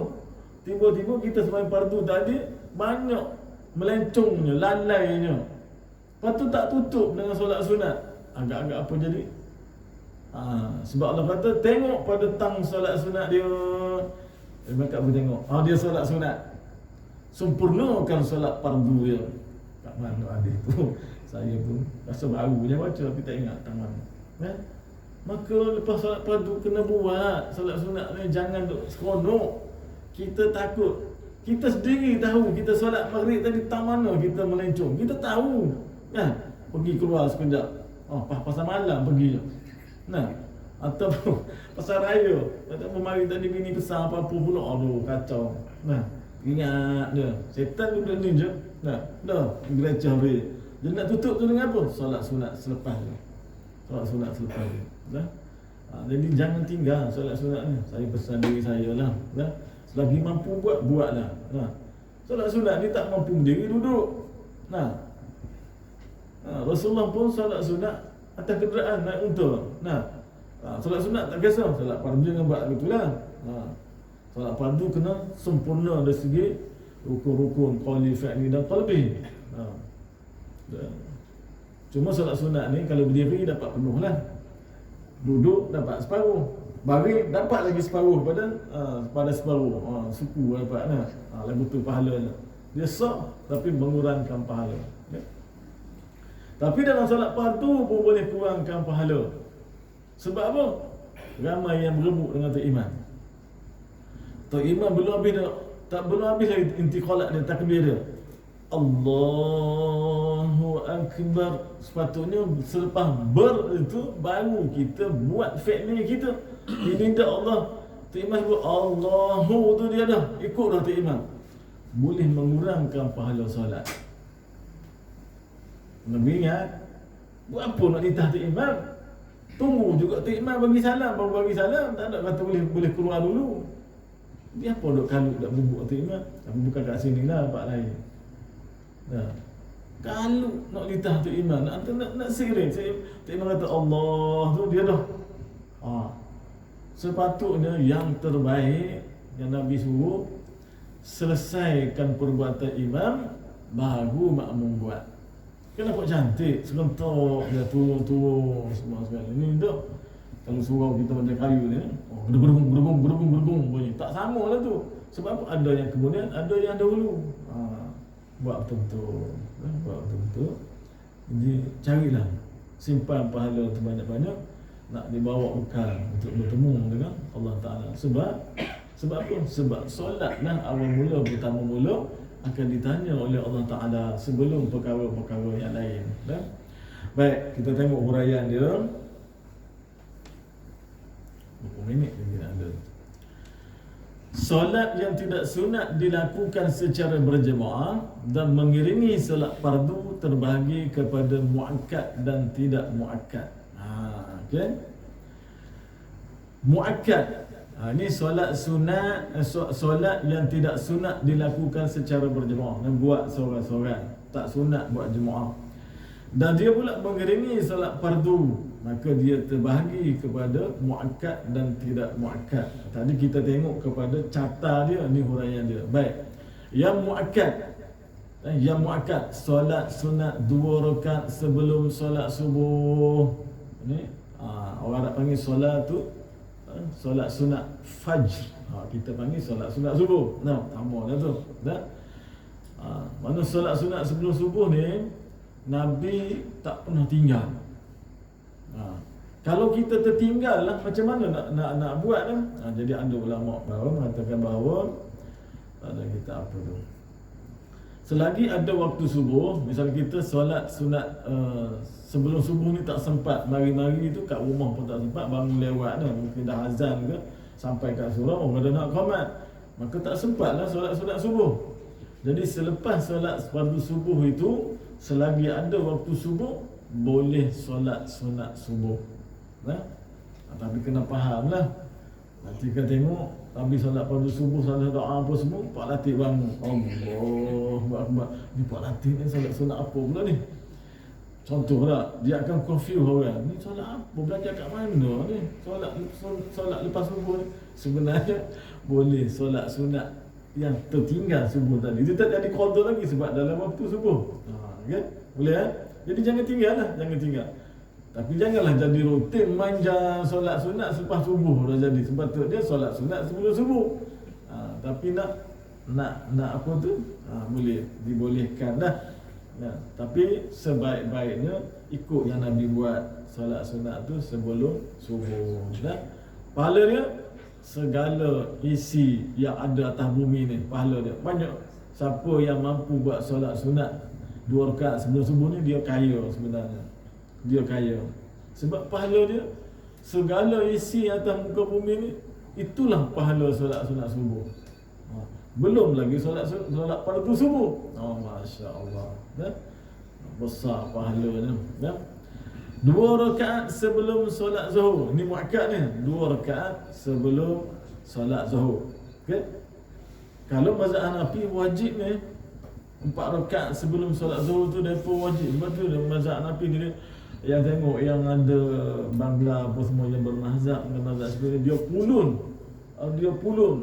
Tiba-tiba kita sembahyang fardu tadi banyak melencongnya, lalainya. Lepas tu tak tutup dengan solat sunat. Agak-agak apa jadi? Sebab Allah kata, tengok pada tang solat sunat dia. Maka aku tengok, dia solat sunat. Sempurnakan solat fardu dia. Kat mana ada tu? Saya pun rasa baru je baca, tapi tak ingat kat mana. Maka lepas solat fardu kena buat solat sunat ni, jangan duk seronok. Kita takut. Kita sendiri tahu kita solat maghrib tadi tang mana kita melencong. Kita tahu. Pergi keluar sekejap. Pasal malam pergi je. Ataupun pasal raya. Ataupun mari tadi bini pesan apa-apa pula. Aduh, kacau. Ingat dia. Setan tu benda ni je. Dah. Gerecah beri. Dia nak tutup tu dengan apa? Solat sunat selepas je. Solat sunat selepas je. Jadi jangan tinggal solat sunat ni. Saya pesan diri saya lah. Selagi mampu buatlah. Nah, solat sunat ni tak mampu berdiri, duduk. Nah, Rasulullah pun solat sunat atas kenderaan naik unta. Nah, solat sunat tak kisah, solat fardu dengan buat begitulah. Solat fardu kena sempurna dari segi rukun-rukun qauli, fi'li dan qalbi. Cuma solat sunat ni kalau berdiri dapat penuh lah, duduk dapat separuh, baring dapat lagi separuh pada separuh, suku dapat lah. Lagu tu pahala lah. Dia sah tapi mengurangkan pahala. Ya? Tapi dalam solat fardu pun boleh kurangkan pahala. Sebab apa? Ramai yang berebut dengan Tok Imam. Tok Imam belum habis lagi intiqalat dia, takbir dia. Allahu Akbar. Sepatutnya selepas itu baru kita buat fi'li kita. Ini dah Allah. Tok Imam sebut Allahu tu dia dah. Ikut dah Tok Imam. Boleh mengurangkan pahala solat. Nabi ingat, buat apa nak litah Tok Imam? Tunggu juga Tok Imam bagi salam, baru bagi salam. Tak ada kata boleh keluar dulu. Dia apa duk kalut dak bubuk Tok Imam? Tapi bukan kat sini lah, tempat lain. Kalut nak litah Tok Imam, nak sirik. Tok Imam kata Allah tu dia dah. Sepatutnya yang terbaik yang Nabi suruh, selesaikan perbuatan imam baru makmum buat. Kenapa cantik, serentak dia turun semua sekali. Ini dah kalau surau kita macam kayu ni, bergurung bunyi. Tak sama lah tu. Sebab apa? Ada yang kemudian, ada yang dahulu. Buat betul-betul. Buat betul-betul. Jadi carilah, simpan pahala tu banyak-banyak, nak dibawa bekal untuk bertemu dengan Allah Ta'ala. Sebab apa? Sebab solatlah awal mula, pertama mula akan ditanya oleh Allah Ta'ala sebelum perkara-perkara yang lain. Baik, kita tengok huraian dia. Berapa minit lagi nak ada? Solat yang tidak sunat dilakukan secara berjemaah dan mengiringi solat fardu terbahagi kepada muakkad dan tidak muakkad. Okay? Muakkad. Ini solat sunat, solat yang tidak sunat dilakukan secara berjemaah, dan buat seorang-seorang, tak sunat buat jemaah. Dan dia pula mengiringi solat fardu, maka dia terbahagi kepada muakkad dan tidak muakkad. Tadi kita tengok kepada carta dia, ni huraian dia. Baik. Yang muakkad solat sunat 2 rakaat sebelum solat subuh. Ni orang nak panggil solat tu solat sunat fajr. Kita panggil solat sunat subuh. Nah, sama dah tu. Dah. Mana solat sunat sebelum subuh ni Nabi tak pernah tinggal. Kalau kita tertinggal lah, macam mana nak buat kan? Jadi ada ulama bahawa mengatakan bahawa ada kita apa tu? Selagi ada waktu subuh, misal kita solat sunat sebelum subuh ni tak sempat, mari-mari tu kat rumah pun tak sempat, bangun lewat dah, mungkin dah azan ke, sampai kat surau, ada nak qamat, maka tak sempat lah solat sunat subuh. Jadi selepas solat fardu subuh itu, selagi ada waktu subuh, boleh solat sunat subuh. Tapi kena faham lah. Nanti kita tengok habis solat fardu subuh, solat doa apa semua, Pak Latif bangun, Allahu Akbar. Ni Pak Latif ni solat apa pula ni? Contoh tak, dia akan confuse orang. Ni solat apa? Belajar kat mana ni? Solat lepas subuh ni. Sebenarnya boleh solat sunat yang tertinggal subuh tadi. Dia tak jadi qada lagi sebab dalam waktu subuh. Kan? Boleh kan? Jadi jangan tinggal lah, jangan tinggal. Tapi janganlah jadi rutin manja solat sunat selepas subuh dah jadi. Sebab tu dia solat sunat sebelum subuh. Tapi nak apa tu? Boleh, dibolehkan dah. Tapi sebaik-baiknya ikut yang Nabi buat, solat sunat tu sebelum subuh. Pahala dia segala isi yang ada atas bumi ni, pahala dia banyak. Siapa yang mampu buat solat sunat 2 rakaat sebelum subuh ni, dia kaya sebenarnya. Dia kaya. Sebab pahala dia segala isi atas muka bumi ni, itulah pahala solat sunat subuh. Belum lagi solat fardu subuh. Masya-Allah. Besar pahalanya. 2 rakaat sebelum solat zuhur. Ni muakkad ni. 2 rakaat sebelum solat zuhur. Okey? Kalau mazhab Hanafi wajib ni 4 rakaat sebelum solat zuhur tu depa wajib. Betul dah mazhab Hanafi dia yang tengok yang ada Bangla apa semua yang bermazhab dengan mazhab sebenarnya dia pulun.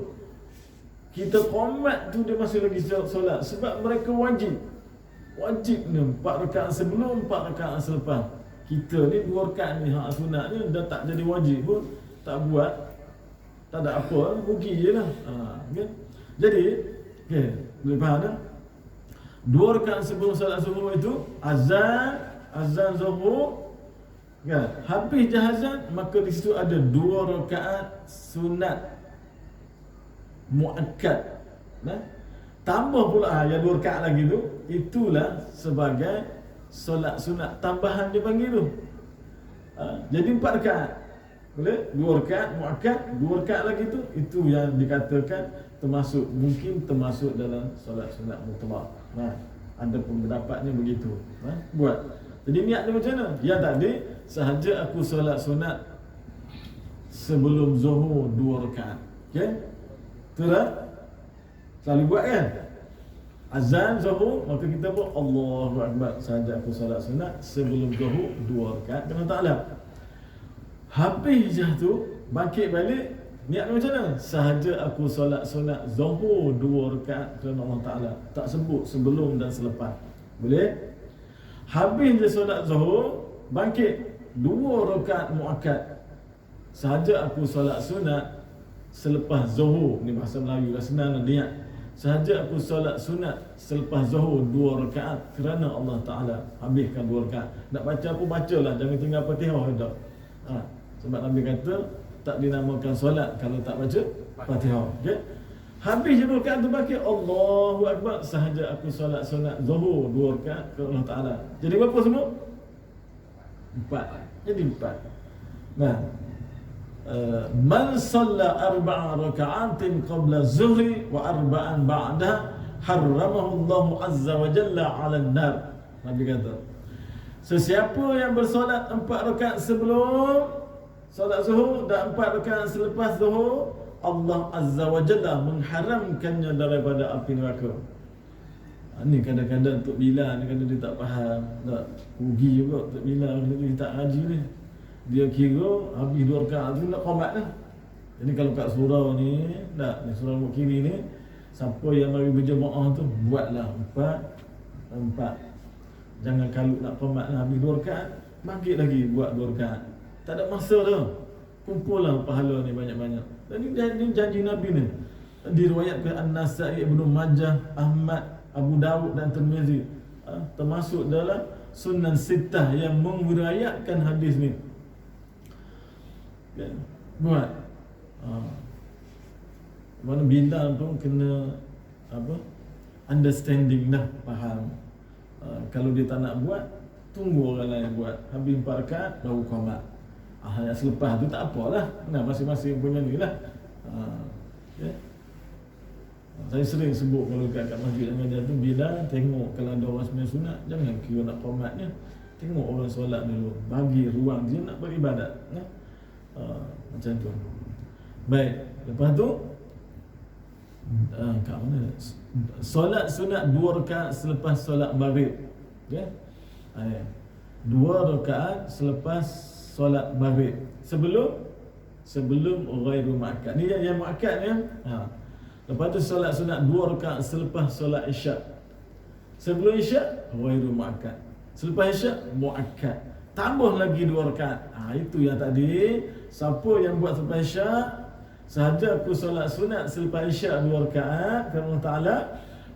Kita qomat tu dia masih lagi solat sebab mereka wajib ni 4 rakaat sebelum 4 rakaat selepas. Kita ni 2 rakaat ni hak sunat ni dah tak jadi wajib pun tak buat. Tak ada apa, rugi je lah. Okay? Jadi, okay, boleh faham tak? 2 rakaat sebelum solat zuhur itu azan zuhur kan? Habis je azan, maka di situ ada 2 rakaat sunat muakkad. Nah, tambah pula yang 2 rakaat lagi tu, itulah sebagai solat sunat tambahan dia panggil tu. Jadi 4 rakaat. Boleh? 2 rakaat muakkad, 2 rakaat lagi tu, itu yang dikatakan mungkin termasuk dalam solat sunat mutlak. Nah, ada pendapatnya begitu. Buat. Jadi niat dia macam mana? Yang tadi sahaja aku solat sunat sebelum zuhur 2 rakaat. Okey? Itulah selalu buat kan? Azan zuhur, maka kita buat Allahu Akbar sahaja aku solat sunat sebelum zuhur 2 rakaat kerana Ta'ala. Habis je tu bangkit balik, niat macam mana? Sahaja aku solat sunat zuhur 2 rakaat kerana Allah Ta'ala. Tak sebut sebelum dan selepas. Boleh? Habis je solat zuhur, bangkit 2 rakaat muakkad. Sahaja aku solat sunat selepas zuhur. Ni bahasa Melayu dah senang dah niat. Sahaja aku solat sunat selepas zuhur 2 rakaat kerana Allah Ta'ala. Habiskan 2 rakaat. Nak baca apa bacalah, jangan tinggal Fatihah dah. Sebab Nabi kata tak dinamakan solat kalau tak baca Fatihah. Okey. Habis je 2 rakaat tu bangkit Allahu Akbar sahaja aku solat sunat zuhur 2 rakaat kerana Allah Ta'ala. Jadi berapa semua? 4. Jadi 4. Nah, man salla 4 raka'atin qabla zuhri wa 4 ba'da harramahu Allah azza wa jalla 'alan nar. Nabi kata, sesiapa yang bersolat 4 rakaat sebelum solat zuhur dan 4 rakaat selepas zuhur, Allah azza wa jalla mengharamkannya daripada api neraka. Ni kadang-kadang Tok Bilal ni kadang dia tak faham, tak rugi juga Tok Bilal dia tak ngaji ni. Dia kira habis 2 rakaat tu nak qomat dah. Jadi kalau kat surau ni, tak, ni surau Muk Kiri ni, siapa yang mari berjemaah tu buatlah 4. Jangan kalau nak qomat dah habis 2 rakaat, bangkit lagi buat 2 rakaat. Tak ada masa dah. Kumpullah pahala ni banyak-banyak. Dan ini janji Nabi ni. Diriwayatkan An-Nasa'i, Ibnu Majah, Ahmad, Abu Dawud dan Tirmizi. Termasuk dalam Sunan Sittah yang meriwayatkan hadis ni. Ya, buat. Mana Bilal pun kena apa? Understanding dah, faham. Kalau dia tak nak buat, tunggu orang lain buat. Habis 4 rakaat baru qomat. Yang selepas tu tak apalah. Nah, masing-masing punya ni lah. Ya. Saya sering sebut kalau kat masjid yang ada tu, bila tengok kalau ada orang sembahyang sunat, jangan kira nak qomatnya. Tengok orang solat dulu, bagi ruang dia nak beribadat. Macam tu. Baik, lepas tu kat mana? Solat sunat 2 rakaat selepas solat maghrib. Ya. 2 rakaat selepas solat maghrib. Sebelum ghairu muakkad. Ni yang muakkad ni. Lepas tu solat sunat 2 rakaat selepas solat isyak. Sebelum isyak ghairu muakkad. Selepas isyak muakkad. Tambah lagi 2 rakaat. Itu yang tadi. Siapa yang buat selepas isyak, sahaja aku solat sunat selepas isyak 2 rakaat kerana Allah Ta'ala.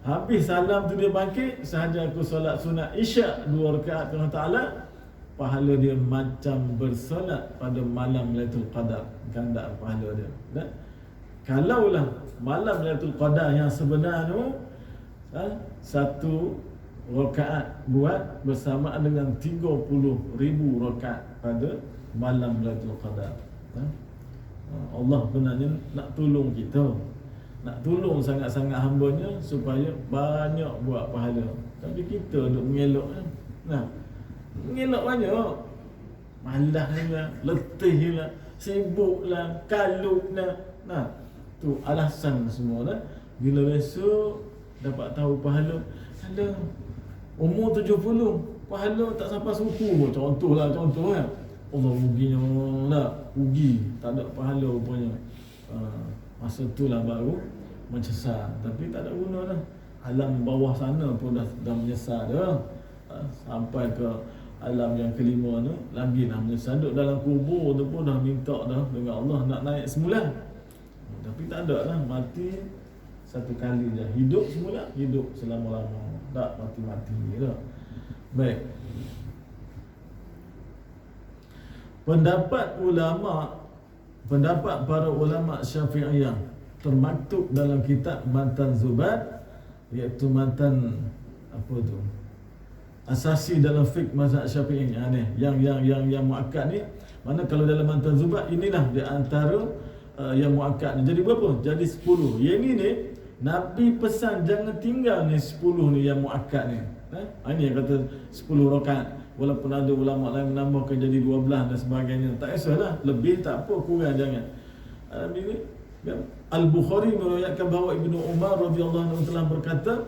Habis salam tu dia bangkit, sahaja aku solat sunat isyak 2 rakaat kerana Allah Ta'ala. Pahala dia macam bersolat pada malam Lailatul Qadar. Ganda pahala dia. Dan kalaulah malam Lailatul Qadar yang sebenar tu, 1 rakaat buat bersamaan dengan 30,000 rakaat pada malam Lailatul Qadar. Allah benarnya nak tolong kita, nak tolong sangat-sangat hamba-Nya supaya banyak buat pahala. Tapi kita duk mengelaknya. Mengelak banyak. Malaslah, letihlah, sibuklah, kalutlah. Tu alasan semua lah Bila besok dapat tahu pahala, ada umur 70, pahala tak sampai suku pun. Contoh kan. Allah ruginya lah, rugi, tak ada pahala rupanya. Masa tu lah baru menyesal. Tapi tak ada guna lah. Alam bawah sana pun dah menyesal dah. Sampai ke alam yang kelima tu lagi lah menyesal. Duduk dalam kubur tu pun dah minta dah dengan Allah nak naik semula. Tapi tak ada lah, mati satu kali je. Hidup semula, hidup selama-lama. Tak mati-mati dah. Baik. Pendapat para ulama Syafi'iyah termaktub dalam kitab Matan Zubat, iaitu matan apa tu? Asasi dalam fiqh mazhab Syafi'i ni. Yang muakkad ni, mana kalau dalam Matan Zubat inilah di antara yang muakkad ni. Jadi berapa? Jadi 10. Yang ni Nabi pesan jangan tinggal ni 10 ni yang muakkad ni. Ini yang kata 10 rakaat. Walaupun ada ulama lain menambahkan jadi 12 dan sebagainya. Tak kisahlah, lebih tak apa, kurang jangan. Al-Bukhari meriwayatkan bahawa Ibnu Umar radhiyallahu anhu telah berkata,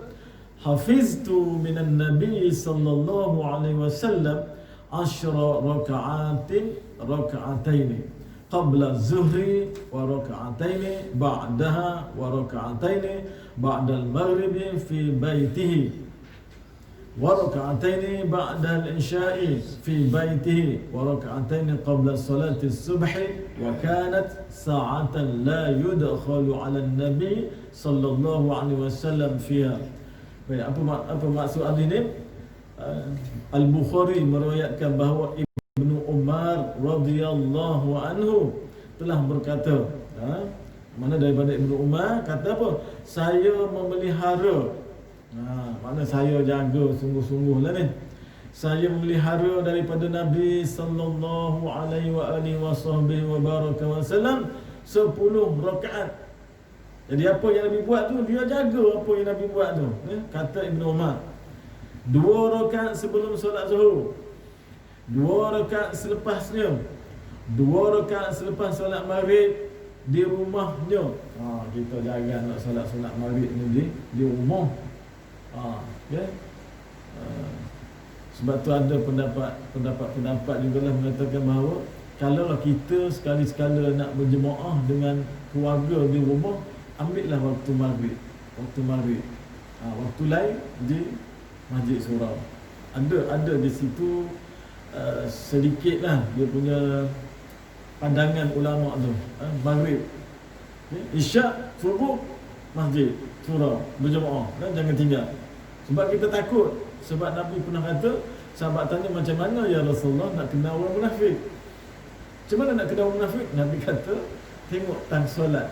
hafiztu minan Nabi sallallahu alaihi wasallam 10 raka'ataini qabla zuhri wa raka'ataini ba'daha wa raka'ataini ba'da al-maghribi fi baitihi wa raka'ataini ba'da al-isya'i fi baitihi wa raka'ataini qabla salati as-subhi wa kanat sa'atan la yudkhalu 'ala an-nabi sallallahu alaihi wasallam fiha. Apa maksud hadis ni? Al-Bukhari meriwayatkan bahawa Ibnu Umar radhiyallahu anhu telah berkata, mana daripada Ibnu Umar kata apa? Saya memelihara, mana saya jaga sungguh-sungguh lah ni. Saya memelihara daripada Nabi sallallahu alaihi wa baraka wasallam 10 rakaat. Jadi apa yang Nabi buat tu, dia jaga apa yang Nabi buat tu. Kata Ibnu Umar, 2 rakaat sebelum solat zuhur, 2 rakaat selepasnya, 2 rakaat selepas solat maghrib di rumahnya. Kita jangan nak solat maghrib ni di rumah. Okay? Sebab tu ada pendapat jugalah mengatakan bahawa kalau kita sekali-sekala nak berjemaah dengan keluarga di rumah, ambillah waktu maghrib. Waktu lain di Masjid Surau. Ada di situ sedikitlah dia punya pandangan ulama tu. Maghrib, isyak, subuh, Masjid Surau berjemaah, jangan tinggal. Sebab kita takut. Sebab Nabi pernah kata, sahabat tanya macam mana ya Rasulullah nak kenal orang munafik. Macam mana nak kenal orang munafik? Nabi kata, tengok tang solat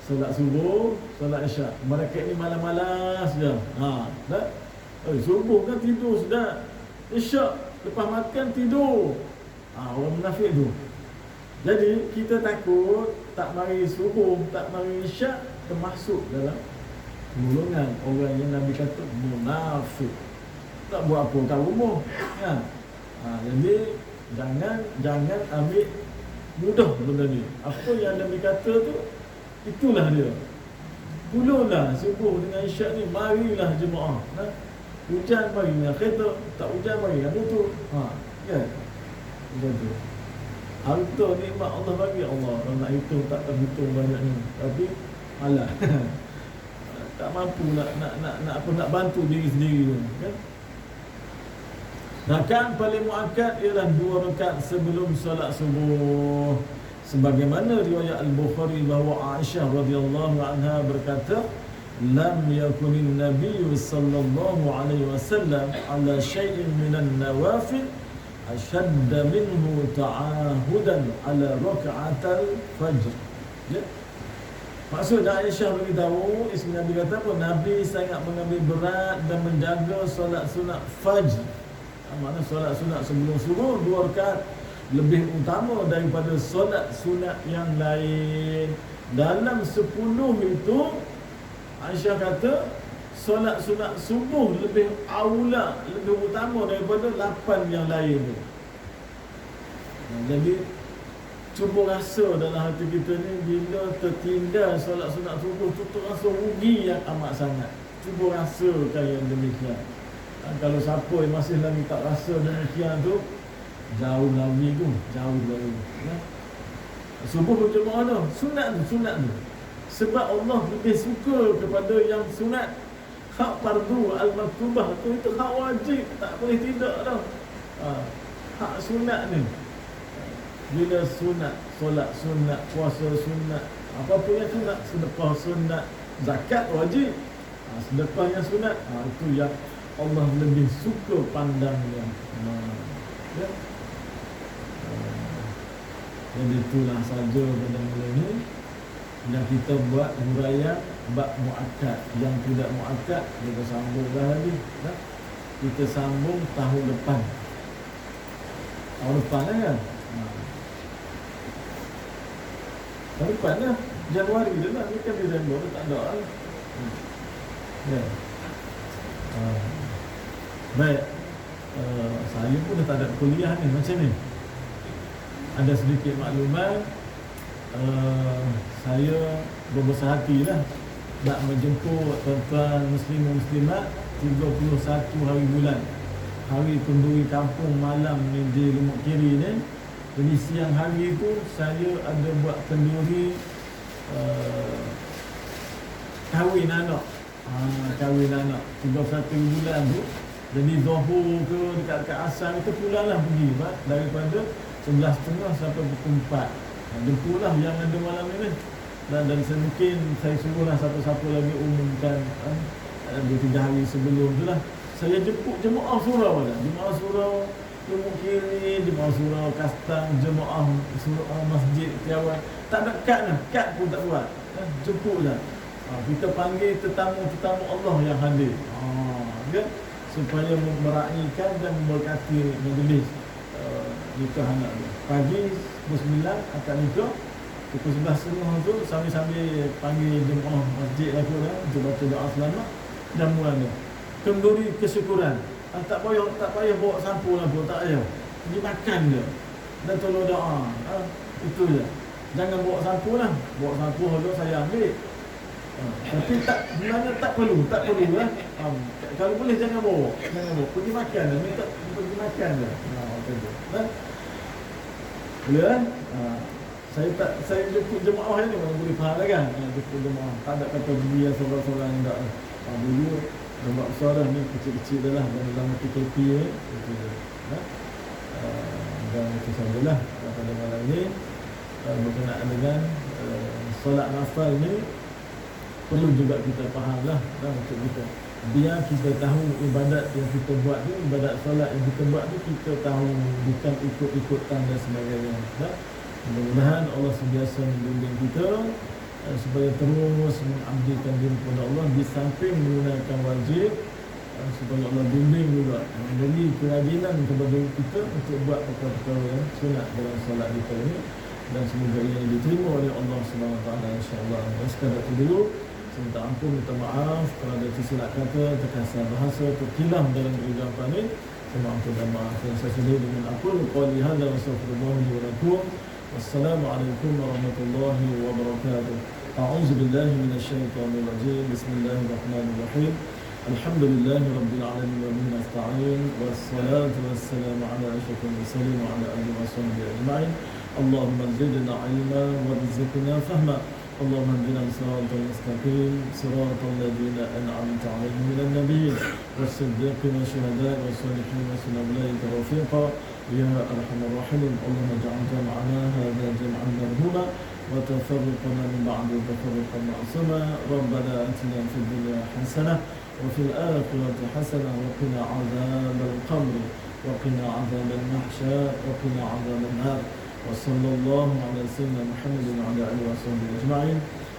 subuh, solat isyak. Mereka ni malas-malas je. Subuh kan tidur sudah. Isyak lepas makan tidur. Orang munafik tu. Jadi kita takut tak mari subuh, tak mari isyak, termasuk dalam golongan orang yang Nabi kata munafik. Tak buat apa kat rumah. Jadi jangan ambil mudah benda ni. Apa yang Nabi kata tu, itulah dia. Puluhlah subuh dengan isyak ni, marilah jemaah. Hujan mari dengan kereta, tak hujan mari dengan motor. Kan? Macam tu. Harta nikmat Allah bagi Allah. Kalau nak hitung tak terhitung banyaknya. Tapi malah tak mampu nak bantu diri sendiri tu, kan? Rakaat paling muakkad ialah 2 rakaat sebelum solat subuh. Sebagaimana riwayat Al-Bukhari bahawa Aisyah radhiyallahu anha berkata, lam yakunin nabiyyu sallallahu alaihi wasallam ala syai'in minan nawafil ashadda minhu ta'ahudan ala raka'atal fajr. Maksud Aisyah beritahu, isteri Nabi kata apa? Nabi sangat mengambil berat dan menjaga solat sunat fajr. Maknanya solat sunat sebelum subuh 2 rakaat lebih utama daripada solat sunat yang lain. Dalam 10 itu, Aisyah kata solat sunat subuh lebih aula, lebih utama daripada 8 yang lain tu. Jadi Cuba rasa dalam hati kita ni, bila tertinggal solat sunat subuh tu terasa rugi yang amat sangat. Cuba rasakan yang demikian. Kalau siapa yang masih lagi tak rasa demikian tu, jauh lagi tu. Subuh berjemaah tu, sunat tu. Sebab Allah lebih suka kepada yang sunat. Hak fardu al-maktubah tu, itu hak wajib, tak boleh tidak dah. Hak sunat ni, bila sunat, solat sunat, puasa sunat, apa-apa yang sunat, sedekah sunat, zakat wajib, sedekahnya sunat, itu yang Allah lebih suka pandangnya. Ya. Jadi itulah saja pada mula ni yang kita buat huraian bab muakkad. Yang tidak muakkad kita sambunglah lagi. Ya. Kita sambung tahun depan. Tahun depan kan? Tahun depan lah, Januari je lah. Ni kan Disember tak ada lah. Ya. Baik, saya pun dah tak ada kuliah ni macam ni. Ada sedikit maklumat. Saya berbesar hatilah nak menjemput tuan-tuan muslim-muslimat 31 hari bulan, hari kenduri kampung malam ni di Lumuk Kiri ni. Jadi siang hari tu saya ada buat kenduri kahwin anak. Kahwin anak 31 bulan tu. Jadi Zuhur ke dekat asar kita pulanglah pergi daripada 11.30 sampai pukul 4. Jemputlah yang ada malam ni. Dan saya mungkin saya suruhlah siapa-siapa lagi umumkan 2-3 hari sebelum tu lah. Saya jemput jemaah surau lah. Jemaah surau Lumuk Kiri, jemaah surau Kastang, jemaah surau Masjid Tiawan. Tak ada kad pun tak buat. Jemput lah. Kita panggil tetamu-tetamu Allah yang hadir. Ya? Supaya meraihkan dan memberkati majlis nikah anak tu. Pagi pukul 9 akad nikah. Pukul 11.30 tu sambil-sambil panggil jemaah masjid aku lah untuk baca doa selamat dan mulanya kenduri kesyukuran. Tak payah bawa sampul lah pun, tak payah. Pergi makan je dan tolong doa. Itu je. Jangan bawa sampul lah. Bawa sampul tu saya ambil. Tapi sebenarnya tak perlu lah. Kalau boleh jangan bawa. Pergi makan je. Minta pergi makan je. Boleh kan? Saya jemput jemaah ni mana boleh faham kan? Jemput jemaah. Tak ada kata dia seorang-seorang yang tak. Dulu jemaah besar dah ni, kecil-kecil dah lah. Dalam PKP ni. Dan itu sajalah pada malam ni. Berkenaan dengan solat nafal ni, perlu juga kita faham lah untuk kita. Biar kita tahu ibadat yang kita buat ni, ibadat solat yang kita buat ni, kita tahu, bukan ikut-ikutan dan sebagainya. Mudah-mudahan Allah sentiasa membimbing kita supaya terus mengabdikan diri kepada Allah di samping menggunakan wajib, supaya Allah bimbing juga memberi kerajinan kepada kita untuk buat perkara-perkara yang sunat dalam solat kita ini, dan semoga ia diterima oleh Allah SWT insya-Allah. Sekadar itu dulu. Saya minta ampun, minta maaf kalau ada tersilap kata, terkasar bahasa, terkilam dalam ucapan ini. Saya maafkan dan maaf yang saya sendiri dengan aku. Qali hadza wa astaghfirullah li wa lakum. Wassalamualaikum warahmatullahi wabarakatuh. A'udzu billahi minasyaitonir rajim. Bismillahirrahmanirrahim. Alhamdulillahi rabbil alamin wa bihi nasta'in. Wassalatu wassalamu ala asyrafil mursalin wa ala alihi washabbihi ajma'in. Allahumma zidna 'ilman warzuqna fahma. اللهم اهدنا الصراط المستقيم صراط الذين انعمت عليهم من النبيين والصديقين والشهداء والصالحين وحسن اولئك رفيقا يا ارحم الراحمين. اللهم اجعل جمعنا هذا جمعا مرحوما وتفرقنا من بعد تفرقا معصوما. ربنا اتنا في الدنيا حسنه وفي الاخره حسنه وقنا عذاب القبر وقنا عذاب المحشر وقنا عذاب النار. وصلى الله على سيدنا محمد وعلى اله وصحبه اجمعين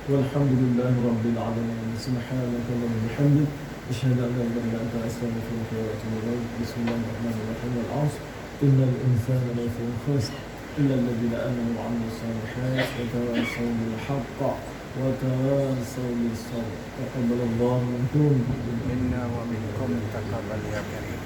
والحمد لله رب العالمين. سبحانك اللهم وبحمدك اشهد ان لا اله الا انت استغفرك واتوب اليك. بسم الله الرحمن الرحيم. العصر ان الانسان لفي خسر الا الذين امنوا وعملوا الصالحات وتواصوا بالحق وتواصوا بالصبر. تقبل الله منكم
منا ومنكم تقبل يا كريم.